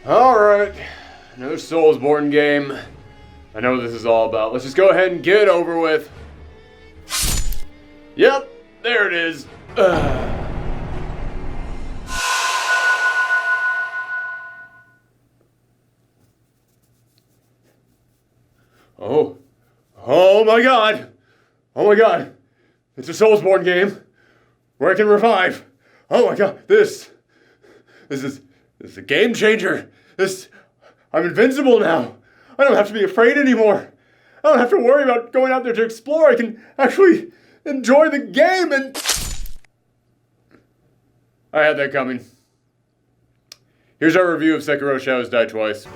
Alright, another Soulsborne game. I know what this is all about. Let's just go ahead and get it over with. Yep, there it is. Oh my god! Oh my god! It's a Soulsborne game where I can revive. Oh my god, this is a game changer. I'm invincible now. I don't have to be afraid anymore. I don't have to worry about going out there to explore. I can actually enjoy the game, and I had that coming. Here's our review of Sekiro Shadows Die Twice.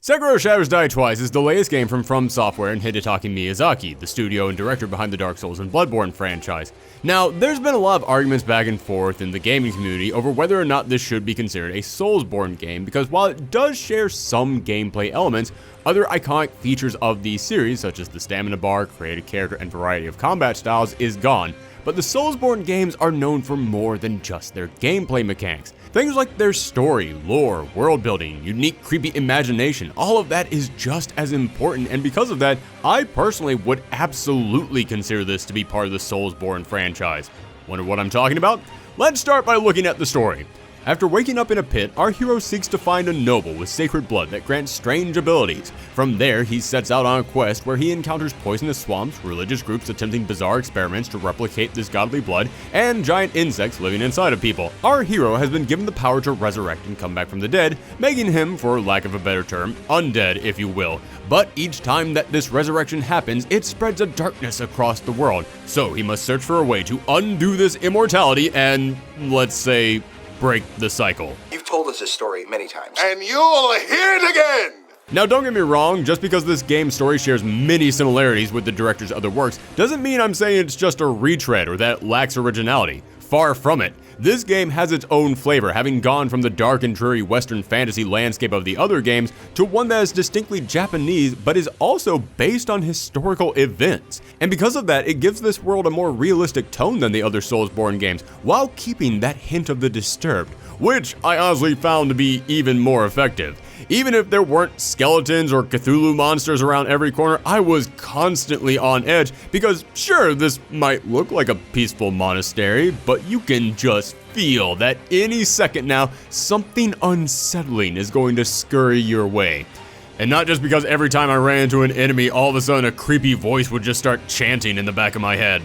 Sekiro Shadows Die Twice is the latest game from FromSoftware and Hidetaka Miyazaki, the studio and director behind the Dark Souls and Bloodborne franchise. Now, there's been a lot of arguments back and forth in the gaming community over whether or not this should be considered a Soulsborne game, because while it does share some gameplay elements, other iconic features of the series, such as the stamina bar, creative character, and variety of combat styles, is gone. But the Soulsborne games are known for more than just their gameplay mechanics. Things like their story, lore, world building, unique creepy imagination, all of that is just as important, and because of that, I personally would absolutely consider this to be part of the Soulsborne franchise. Wonder what I'm talking about? Let's start by looking at the story. After waking up in a pit, our hero seeks to find a noble with sacred blood that grants strange abilities. From there, he sets out on a quest where he encounters poisonous swamps, religious groups attempting bizarre experiments to replicate this godly blood, and giant insects living inside of people. Our hero has been given the power to resurrect and come back from the dead, making him, for lack of a better term, undead if you will. But each time that this resurrection happens, it spreads a darkness across the world. So he must search for a way to undo this immortality and, let's say, break the cycle. You've told us this story many times. And you'll hear it again! Now don't get me wrong, just because this game's story shares many similarities with the director's other works, doesn't mean I'm saying it's just a retread or that it lacks originality. Far from it. This game has its own flavor, having gone from the dark and dreary Western fantasy landscape of the other games to one that is distinctly Japanese, but is also based on historical events. And because of that, it gives this world a more realistic tone than the other Soulsborne games, while keeping that hint of the disturbed, which I honestly found to be even more effective. Even if there weren't skeletons or Cthulhu monsters around every corner, I was constantly on edge because sure, this might look like a peaceful monastery, but you can just feel that any second now, something unsettling is going to scurry your way. And not just because every time I ran into an enemy, all of a sudden a creepy voice would just start chanting in the back of my head.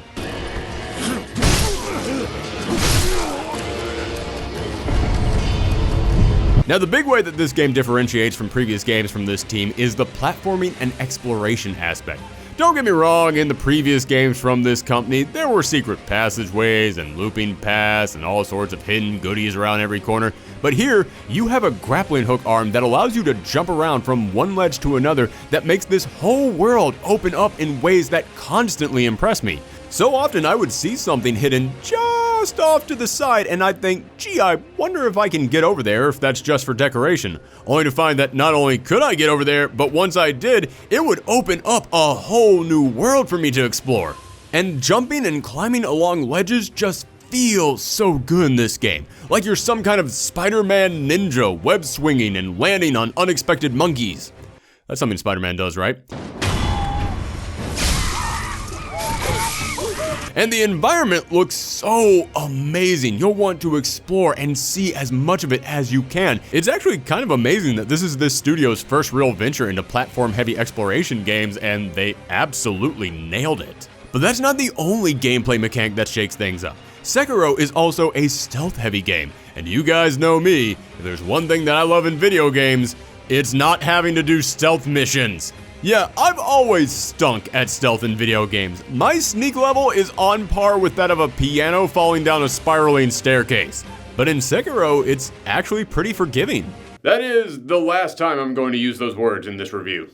Now, the big way that this game differentiates from previous games from this team is the platforming and exploration aspect. Don't get me wrong, in the previous games from this company, there were secret passageways and looping paths and all sorts of hidden goodies around every corner, but here, you have a grappling hook arm that allows you to jump around from one ledge to another that makes this whole world open up in ways that constantly impress me. So often I would see something hidden just off to the side and I'd think, gee, I wonder if I can get over there if that's just for decoration. Only to find that not only could I get over there, but once I did, it would open up a whole new world for me to explore. And jumping and climbing along ledges just feels so good in this game. Like you're some kind of Spider-Man ninja, web swinging and landing on unexpected monkeys. That's something Spider-Man does, right? And the environment looks so amazing. You'll want to explore and see as much of it as you can. It's actually kind of amazing that this is this studio's first real venture into platform-heavy exploration games, and they absolutely nailed it. But that's not the only gameplay mechanic that shakes things up. Sekiro is also a stealth-heavy game, and you guys know me, if there's one thing that I love in video games, it's not having to do stealth missions. Yeah, I've always stunk at stealth in video games. My sneak level is on par with that of a piano falling down a spiraling staircase. But in Sekiro, it's actually pretty forgiving. That is the last time I'm going to use those words in this review.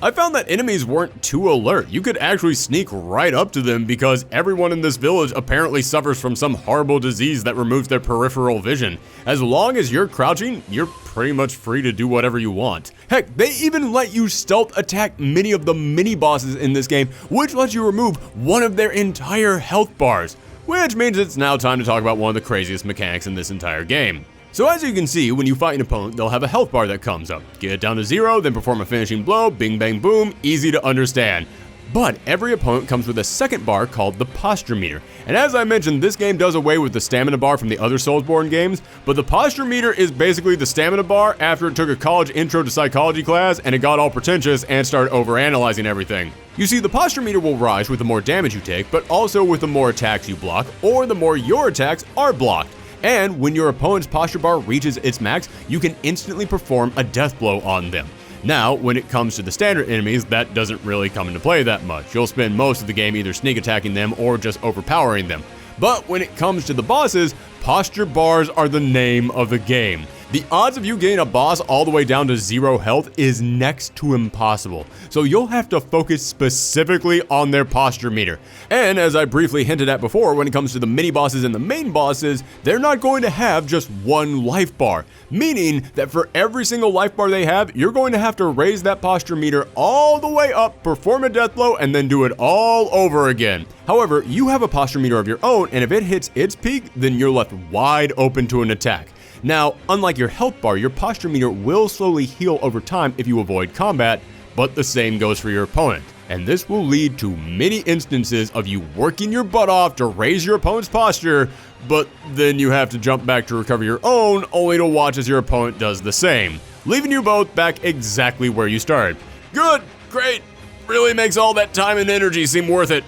I found that enemies weren't too alert. You could actually sneak right up to them because everyone in this village apparently suffers from some horrible disease that removes their peripheral vision. As long as you're crouching, you're pretty much free to do whatever you want. Heck, they even let you stealth attack many of the mini-bosses in this game, which lets you remove one of their entire health bars. Which means it's now time to talk about one of the craziest mechanics in this entire game. So as you can see, when you fight an opponent, they'll have a health bar that comes up. Get it down to 0, then perform a finishing blow, bing bang boom, easy to understand. But every opponent comes with a second bar called the posture meter. And as I mentioned, this game does away with the stamina bar from the other Soulsborne games, but the posture meter is basically the stamina bar after it took a college intro to psychology class and it got all pretentious and started overanalyzing everything. You see, the posture meter will rise with the more damage you take, but also with the more attacks you block, or the more your attacks are blocked. And when your opponent's posture bar reaches its max, you can instantly perform a death blow on them. Now, when it comes to the standard enemies, that doesn't really come into play that much. You'll spend most of the game either sneak attacking them or just overpowering them. But when it comes to the bosses, posture bars are the name of the game. The odds of you getting a boss all the way down to 0 health is next to impossible, so you'll have to focus specifically on their posture meter. And as I briefly hinted at before, when it comes to the mini bosses and the main bosses, they're not going to have just one life bar, meaning that for every single life bar they have, you're going to have to raise that posture meter all the way up, perform a death blow, and then do it all over again. However, you have a posture meter of your own, and if it hits its peak, then you're left wide open to an attack. Now, unlike your health bar, your posture meter will slowly heal over time if you avoid combat, but the same goes for your opponent. And this will lead to many instances of you working your butt off to raise your opponent's posture, but then you have to jump back to recover your own, only to watch as your opponent does the same, leaving you both back exactly where you started. Good, great, really makes all that time and energy seem worth it.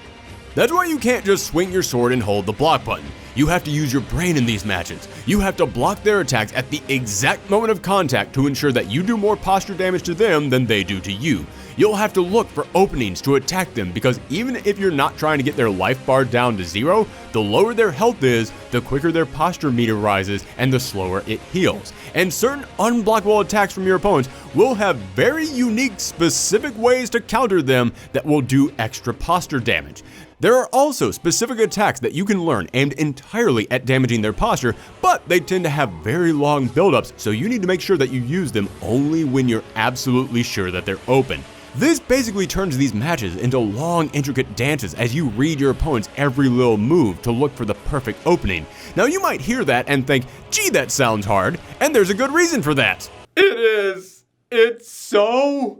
That's why you can't just swing your sword and hold the block button. You have to use your brain in these matches. You have to block their attacks at the exact moment of contact to ensure that you do more posture damage to them than they do to you. You'll have to look for openings to attack them because even if you're not trying to get their life bar down to 0, the lower their health is, the quicker their posture meter rises and the slower it heals. And certain unblockable attacks from your opponents will have very unique, specific ways to counter them that will do extra posture damage. There are also specific attacks that you can learn aimed entirely at damaging their posture, but they tend to have very long buildups, so you need to make sure that you use them only when you're absolutely sure that they're open. This basically turns these matches into long, intricate dances as you read your opponent's every little move to look for the perfect opening. Now you might hear that and think, gee, that sounds hard, and there's a good reason for that. It is. It's so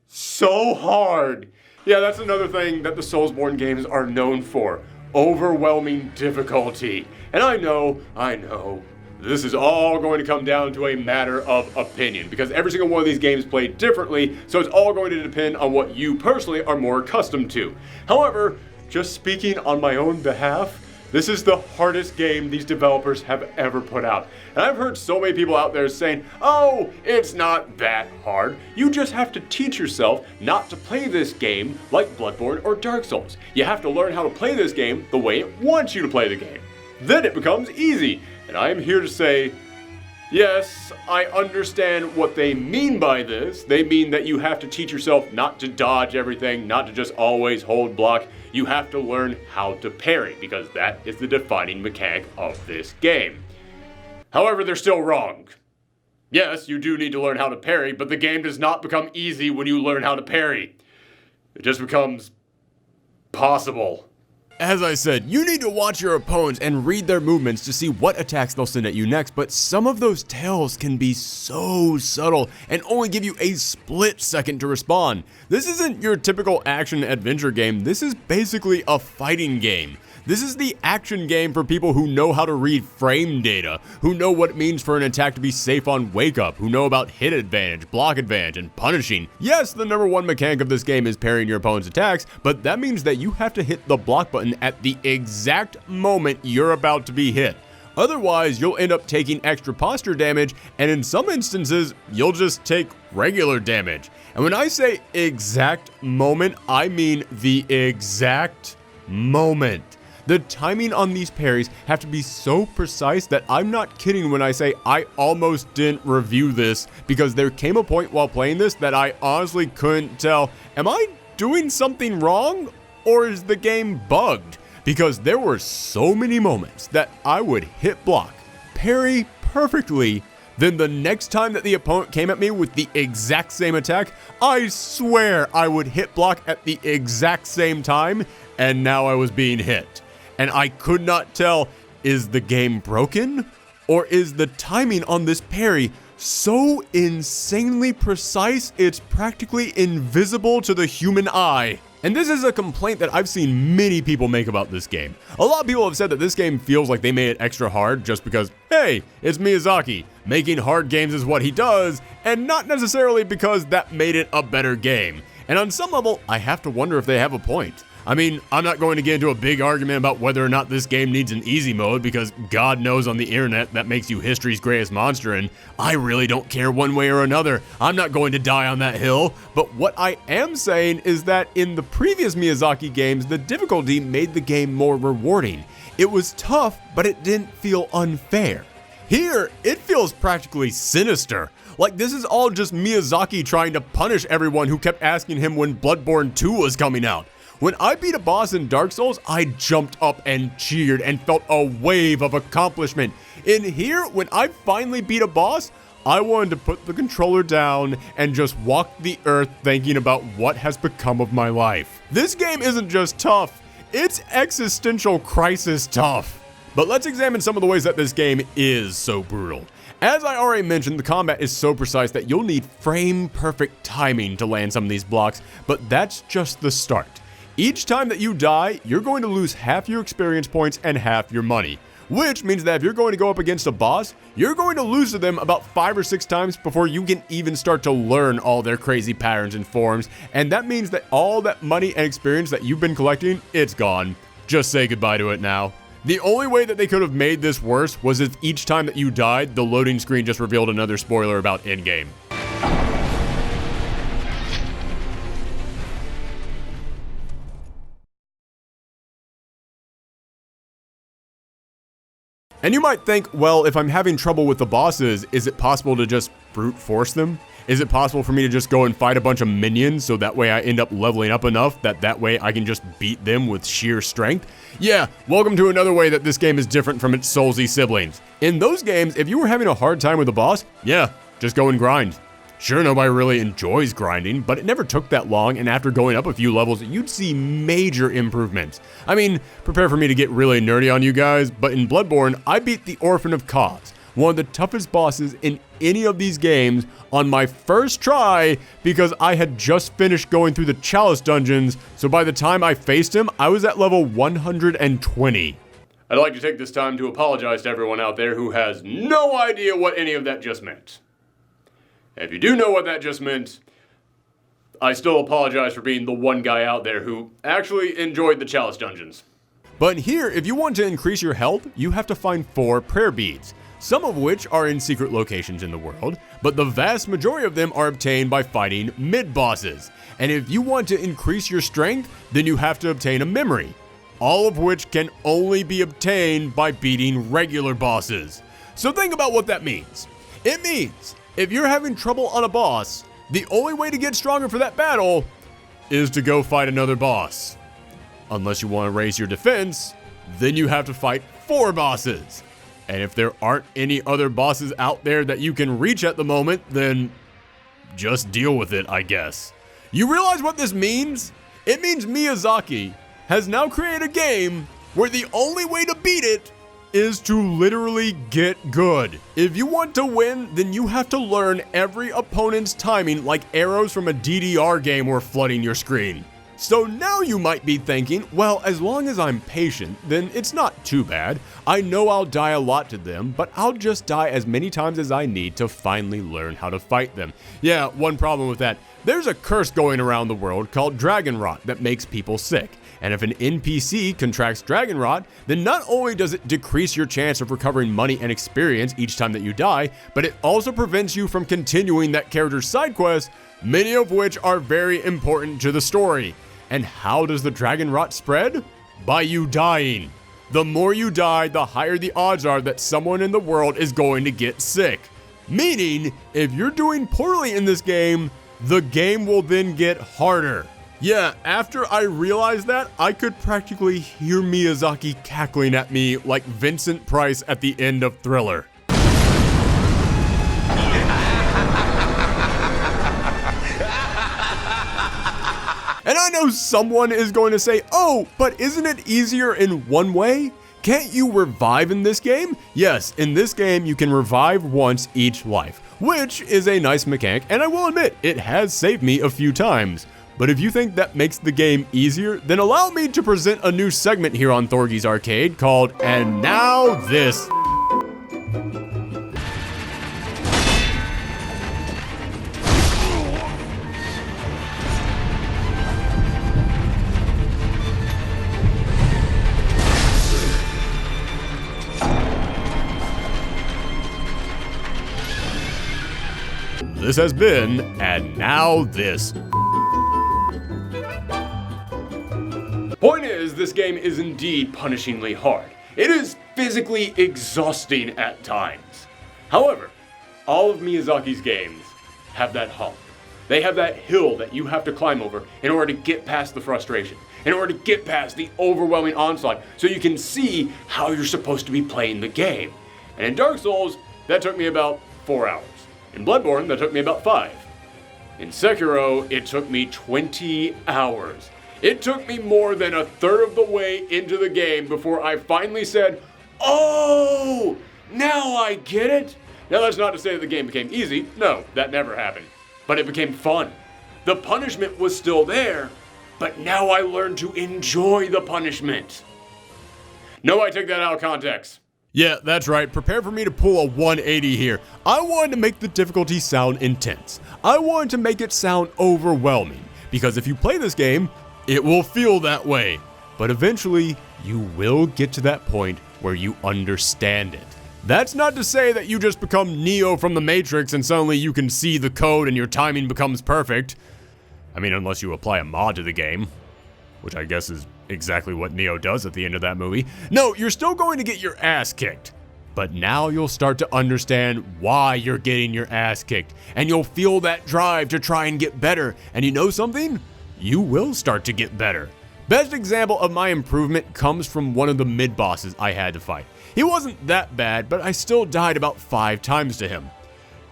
hard. Yeah, that's another thing that the Soulsborne games are known for. Overwhelming difficulty. And I know, this is all going to come down to a matter of opinion, because every single one of these games play differently, so it's all going to depend on what you personally are more accustomed to. However, just speaking on my own behalf, this is the hardest game these developers have ever put out. And I've heard so many people out there saying, oh, it's not that hard. You just have to teach yourself not to play this game like Bloodborne or Dark Souls. You have to learn how to play this game the way it wants you to play the game. Then it becomes easy. And I am here to say, yes, I understand what they mean by this. They mean that you have to teach yourself not to dodge everything, not to just always hold block. You have to learn how to parry, because that is the defining mechanic of this game. However, they're still wrong. Yes, you do need to learn how to parry, but the game does not become easy when you learn how to parry. It just becomes possible. As I said, you need to watch your opponents and read their movements to see what attacks they'll send at you next, but some of those tells can be so subtle and only give you a split second to respond. This isn't your typical action adventure game, this is basically a fighting game. This is the action game for people who know how to read frame data, who know what it means for an attack to be safe on wake up, who know about hit advantage, block advantage, and punishing. Yes, the number one mechanic of this game is parrying your opponent's attacks, but that means that you have to hit the block button at the exact moment you're about to be hit. Otherwise, you'll end up taking extra posture damage, and in some instances, you'll just take regular damage. And when I say exact moment, I mean the exact moment. The timing on these parries have to be so precise that I'm not kidding when I say I almost didn't review this, because there came a point while playing this that I honestly couldn't tell, am I doing something wrong or is the game bugged? Because there were so many moments that I would hit block, parry perfectly, then the next time that the opponent came at me with the exact same attack, I swear I would hit block at the exact same time, and now I was being hit. And I could not tell, is the game broken Or is the timing on this parry so insanely precise it's practically invisible to the human eye? And this is a complaint that I've seen many people make about this game. A lot of people have said that this game feels like they made it extra hard just because, hey, it's Miyazaki. Making hard games is what he does, and not necessarily because that made it a better game. And on some level, I have to wonder if they have a point. I mean, I'm not going to get into a big argument about whether or not this game needs an easy mode because God knows on the internet that makes you history's greatest monster, and I really don't care one way or another. I'm not going to die on that hill. But what I am saying is that in the previous Miyazaki games, the difficulty made the game more rewarding. It was tough, but it didn't feel unfair. Here, it feels practically sinister. Like this is all just Miyazaki trying to punish everyone who kept asking him when Bloodborne 2 was coming out. When I beat a boss in Dark Souls, I jumped up and cheered and felt a wave of accomplishment. In here, when I finally beat a boss, I wanted to put the controller down and just walk the earth thinking about what has become of my life. This game isn't just tough, it's existential crisis tough. But let's examine some of the ways that this game is so brutal. As I already mentioned, the combat is so precise that you'll need frame-perfect timing to land some of these blocks, but that's just the start. Each time that you die, you're going to lose half your experience points and half your money, which means that if you're going to go up against a boss, you're going to lose to them about 5 or 6 times before you can even start to learn all their crazy patterns and forms, and that means that all that money and experience that you've been collecting, it's gone. Just say goodbye to it now. The only way that they could have made this worse was if each time that you died, the loading screen just revealed another spoiler about endgame. And you might think, well, if I'm having trouble with the bosses, is it possible to just brute force them? Is it possible for me to just go and fight a bunch of minions so that way I end up leveling up enough that way I can just beat them with sheer strength? Yeah, welcome to another way that this game is different from its Soulsy siblings. In those games, if you were having a hard time with a boss, yeah, just go and grind. Sure, nobody really enjoys grinding, but it never took that long, and after going up a few levels, you'd see major improvements. I mean, prepare for me to get really nerdy on you guys, but in Bloodborne, I beat the Orphan of Kos, one of the toughest bosses in any of these games, on my first try because I had just finished going through the Chalice dungeons, so by the time I faced him, I was at level 120. I'd like to take this time to apologize to everyone out there who has no idea what any of that just meant. If you do know what that just meant, I still apologize for being the one guy out there who actually enjoyed the Chalice dungeons. But here, if you want to increase your health, you have to find 4 prayer beads, some of which are in secret locations in the world, but the vast majority of them are obtained by fighting mid-bosses. And if you want to increase your strength, then you have to obtain a memory, all of which can only be obtained by beating regular bosses. So think about what that means. It means if you're having trouble on a boss, the only way to get stronger for that battle is to go fight another boss. Unless you want to raise your defense, then you have to fight 4 bosses. And if there aren't any other bosses out there that you can reach at the moment, then just deal with it, I guess. You realize what this means? It means Miyazaki has now created a game where the only way to beat it is to literally get good. If you want to win, then you have to learn every opponent's timing like arrows from a DDR game were flooding your screen. So now you might be thinking, well, as long as I'm patient, then it's not too bad. I know I'll die a lot to them, but I'll just die as many times as I need to finally learn how to fight them. Yeah, one problem with that. There's a curse going around the world called dragon rot that makes people sick. And if an NPC contracts dragon rot, then not only does it decrease your chance of recovering money and experience each time that you die, but it also prevents you from continuing that character's side quests, many of which are very important to the story. And how does the dragon rot spread? By you dying. The more you die, the higher the odds are that someone in the world is going to get sick. Meaning, if you're doing poorly in this game, the game will then get harder. Yeah, after I realized that, I could practically hear Miyazaki cackling at me like Vincent Price at the end of Thriller. And I know someone is going to say, oh, but isn't it easier in one way? can't you revive in this game? Yes, in this game you can revive once each life, which is a nice mechanic, and I will admit, it has saved me a few times. But if you think that makes the game easier, then allow me to present a new segment here on Thorgi's Arcade called And Now This. This has been And Now This. Point is, this game is indeed punishingly hard. It is physically exhausting at times. However, all of Miyazaki's games have that hump. They have that hill that you have to climb over in order to get past the frustration, in order to get past the overwhelming onslaught, so you can see how you're supposed to be playing the game. And in Dark Souls, that took me about 4 hours. In Bloodborne, that took me about 5. In Sekiro, it took me 20 hours. It took me more than a third of the way into the game before I finally said, oh, now I get it. Now that's not to say that the game became easy. No, that never happened. But it became fun. The punishment was still there, but now I learned to enjoy the punishment. No, I took that out of context. Yeah, that's right. Prepare for me to pull a 180 here. I wanted to make the difficulty sound intense. I wanted to make it sound overwhelming. Because if you play this game, it will feel that way. But eventually, you will get to that point where you understand it. That's not to say that you just become Neo from the Matrix and suddenly you can see the code and your timing becomes perfect. I mean, unless you apply a mod to the game, which I guess is exactly what Neo does at the end of that movie. No, you're still going to get your ass kicked. But now you'll start to understand why you're getting your ass kicked. And you'll feel that drive to try and get better. And you know something? You will start to get better. Best example of my improvement comes from one of the mid-bosses I had to fight. He wasn't that bad, but I still died about 5 times to him.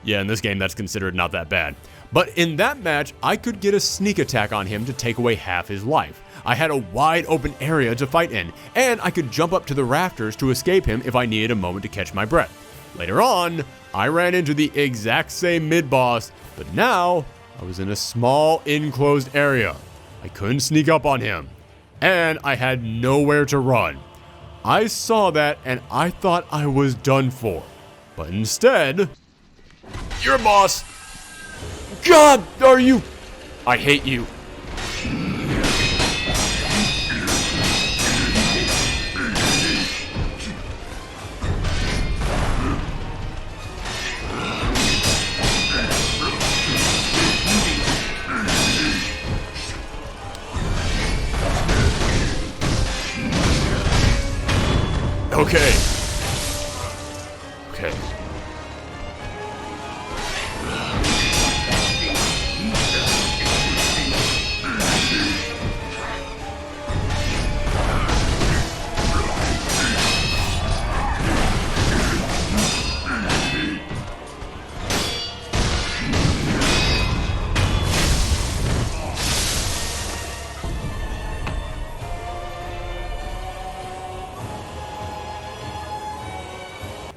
Yeah, in this game that's considered not that bad. But in that match, I could get a sneak attack on him to take away half his life. I had a wide open area to fight in, and I could jump up to the rafters to escape him if I needed a moment to catch my breath. Later on, I ran into the exact same mid-boss, but now I was in a small enclosed area. I couldn't sneak up on him, and I had nowhere to run. I saw that and I thought I was done for, but instead, you're a boss. God, are you? I hate you. Okay.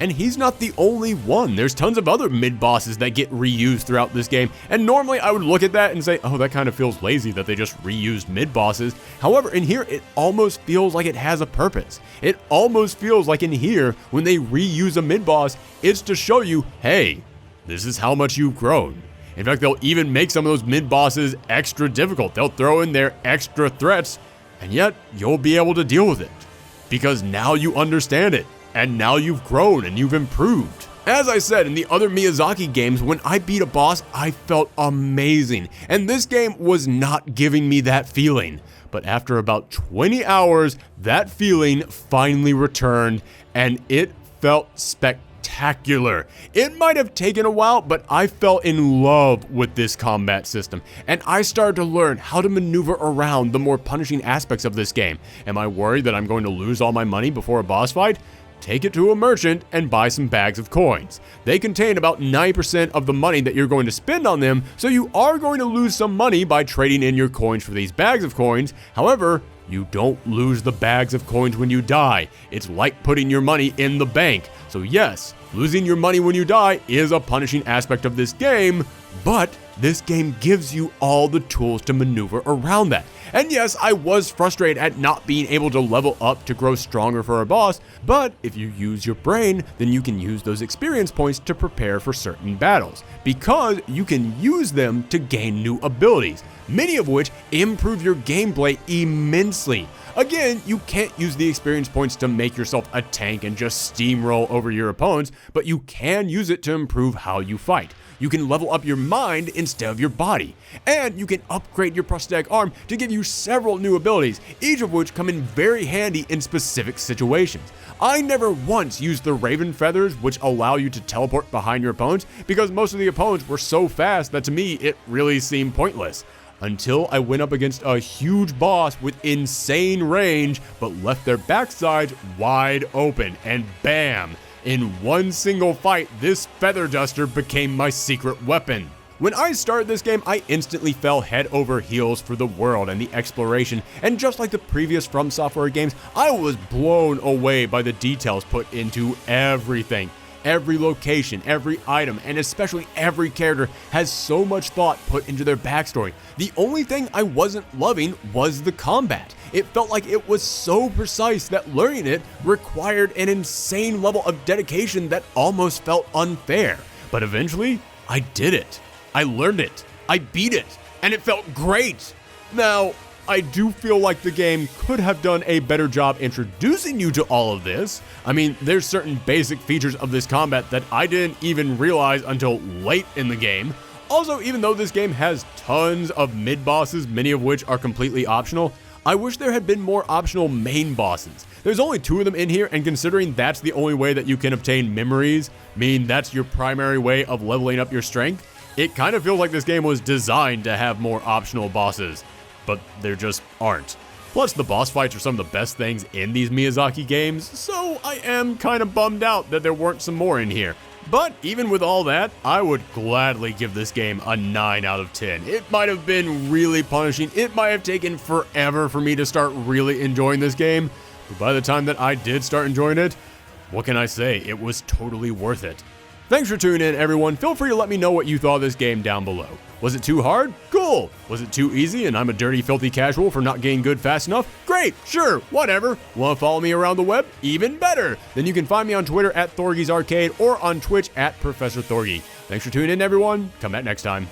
And he's not the only one. There's tons of other mid-bosses that get reused throughout this game. And normally I would look at that and say, oh, that kind of feels lazy that they just reused mid-bosses. However, in here, it almost feels like it has a purpose. It almost feels like in here, when they reuse a mid-boss, it's to show you, hey, this is how much you've grown. In fact, they'll even make some of those mid-bosses extra difficult. They'll throw in their extra threats, and yet you'll be able to deal with it. Because now you understand it. And now you've grown and you've improved. As I said, in the other Miyazaki games, when I beat a boss, I felt amazing. And this game was not giving me that feeling. But after about 20 hours, that feeling finally returned, and it felt spectacular. It might have taken a while, but I fell in love with this combat system. And I started to learn how to maneuver around the more punishing aspects of this game. Am I worried that I'm going to lose all my money before a boss fight? Take it to a merchant and buy some bags of coins. They contain about 9% of the money that you're going to spend on them, so you are going to lose some money by trading in your coins for these bags of coins. However, You don't lose the bags of coins when you die. It's like putting your money in the bank. So yes, losing your money when you die is a punishing aspect of this game, but this game gives you all the tools to maneuver around that. And yes, I was frustrated at not being able to level up to grow stronger for a boss, but if you use your brain, then you can use those experience points to prepare for certain battles, because you can use them to gain new abilities, many of which improve your gameplay immensely. Again, you can't use the experience points to make yourself a tank and just steamroll over your opponents, but you can use it to improve how you fight. You can level up your mind instead of your body, and you can upgrade your prosthetic arm to give you several new abilities, each of which come in very handy in specific situations. I never once used the Raven Feathers, which allow you to teleport behind your opponents, because most of the opponents were so fast that to me it really seemed pointless. Until I went up against a huge boss with insane range, but left their backsides wide open, and bam! In one single fight, this feather duster became my secret weapon. When I started this game, I instantly fell head over heels for the world and the exploration, and just like the previous FromSoftware games, I was blown away by the details put into everything. Every location, every item, and especially every character has so much thought put into their backstory. The only thing I wasn't loving was the combat. It felt like it was so precise that learning it required an insane level of dedication that almost felt unfair. But eventually, I did it. I learned it. I beat it. And it felt great. Now, I do feel like the game could have done a better job introducing you to all of this. I mean, there's certain basic features of this combat that I didn't even realize until late in the game. Also, even though this game has tons of mid-bosses, many of which are completely optional, I wish there had been more optional main bosses. There's only 2 of them in here, and considering that's the only way that you can obtain memories, meaning that's your primary way of leveling up your strength, it kind of feels like this game was designed to have more optional bosses. But there just aren't. Plus, the boss fights are some of the best things in these Miyazaki games, so I am kind of bummed out that there weren't some more in here. But even with all that, I would gladly give this game a 9 out of 10. It might have been really punishing, it might have taken forever for me to start really enjoying this game, but by the time that I did start enjoying it, what can I say, it was totally worth it. Thanks for tuning in, everyone. Feel free to let me know what you thought of this game down below. Was it too hard? Cool. Was it too easy and I'm a dirty, filthy casual for not getting good fast enough? Great, sure, whatever. Want to follow me around the web? Even better. Then you can find me on Twitter at Thorgi's Arcade or on Twitch at Professor Thorgi. Thanks for tuning in, everyone. Come back next time.